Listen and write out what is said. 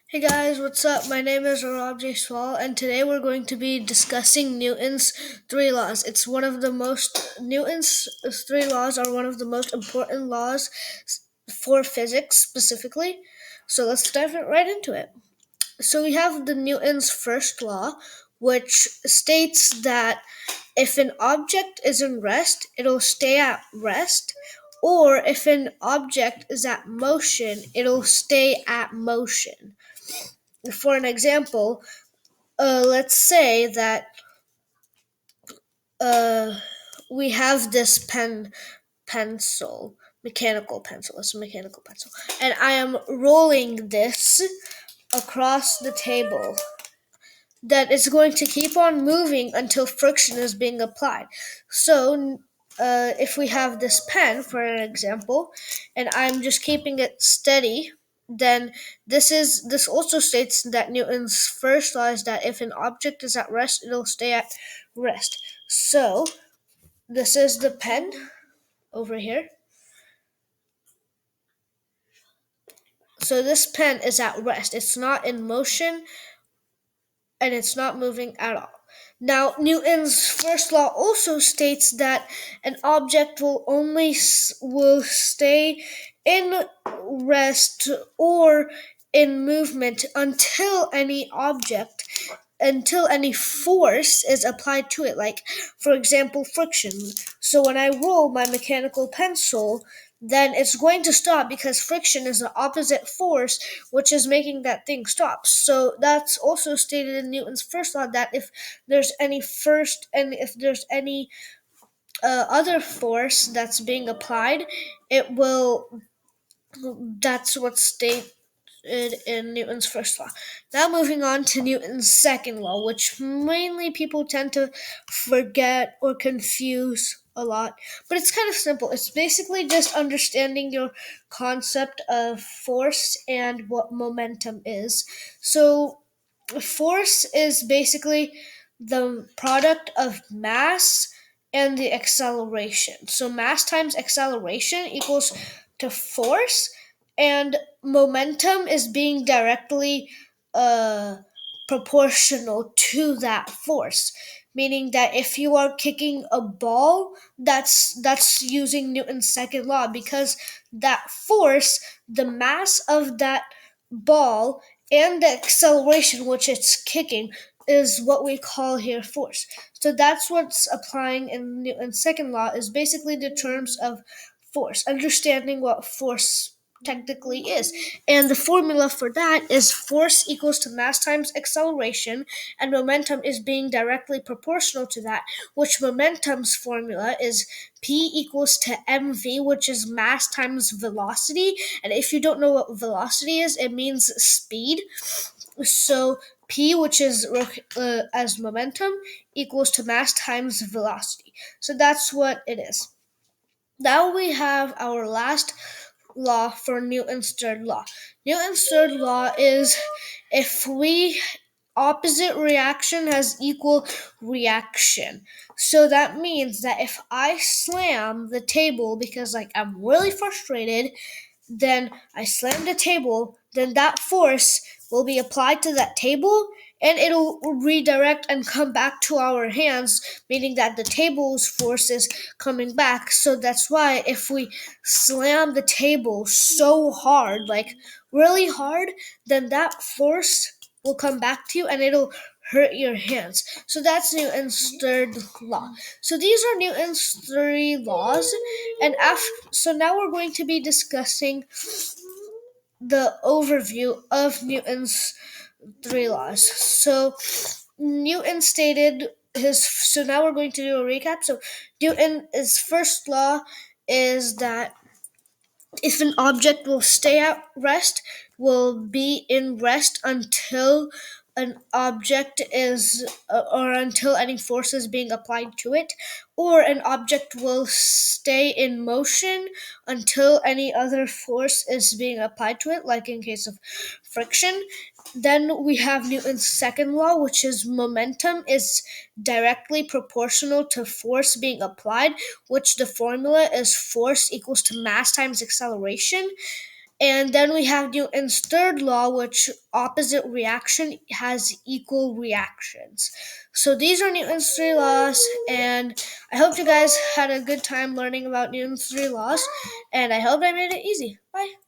Hey guys, what's up? My name is Rob J. Swall, and today we're going to be discussing Newton's three laws. Newton's three laws are one of the most important laws for physics specifically. So let's dive right into it. So we have the Newton's first law, which states that if an object is in rest, it'll stay at rest, or if an object is at motion, it'll stay at motion. For an example, let's say that uh, we have this pencil, mechanical pencil. It's a mechanical pencil, and I am rolling this across the table. That it's going to keep on moving until friction is being applied. So, if we have this pen, for an example, and I'm just keeping it steady, then this also states that Newton's first law is that if an object is at rest, it'll stay at rest. So, this is the pen over here. So this pen is at rest. It's not in motion and it's not moving at all. Now, Newton's first law also states that an object will stay in rest or in movement until any force is applied to it, like, for example, friction. So when I roll my mechanical pencil, then it's going to stop because friction is the opposite force, which is making that thing stop. So that's also stated in Newton's first law, that if there's any other force that's being applied, it will. That's what's stated in Newton's first law. Now moving on to Newton's second law, which mainly people tend to forget or confuse a lot. But it's kind of simple. It's basically just understanding your concept of force and what momentum is. So force is basically the product of mass and the acceleration. So mass times acceleration equals to force, and momentum is being directly uh, proportional to that force. Meaning that if you are kicking a ball, that's using Newton's second law, because that force, the mass of that ball, and the acceleration which it's kicking is what we call here force. So that's what's applying in Newton's second law, is basically the terms of force, understanding what force technically is. And the formula for that is force equals to mass times acceleration, and momentum is being directly proportional to that, which momentum's formula is P equals to mv, which is mass times velocity. And if you don't know what velocity is, it means speed. So P, which is as momentum, equals to mass times velocity. So that's what it is. Now we have our last law for Newton's third law. Newton's third law is if we opposite reaction has equal reaction. So that means that if I slam the table because I'm really frustrated, then I slam the table, then that force will be applied to that table and it'll redirect and come back to our hands, meaning that the table's force is coming back. So that's why if we slam the table so hard, like really hard, then that force will come back to you and it'll hurt your hands. So that's Newton's third law. So these are Newton's three laws, and so now we're going to be discussing the overview of Newton's three laws. So Newton stated his. So now we're going to do a recap. So Newton's first law is that if an object will stay at rest, will be in rest until an object is, or until any force is being applied to it, or an object will stay in motion until any other force is being applied to it, like in case of friction. Then we have Newton's second law, which is momentum is directly proportional to force being applied, which the formula is force equals to mass times acceleration. And then we have Newton's third law, which opposite reaction has equal reactions. So these are Newton's three laws, and I hope you guys had a good time learning about Newton's three laws, and I hope I made it easy. Bye.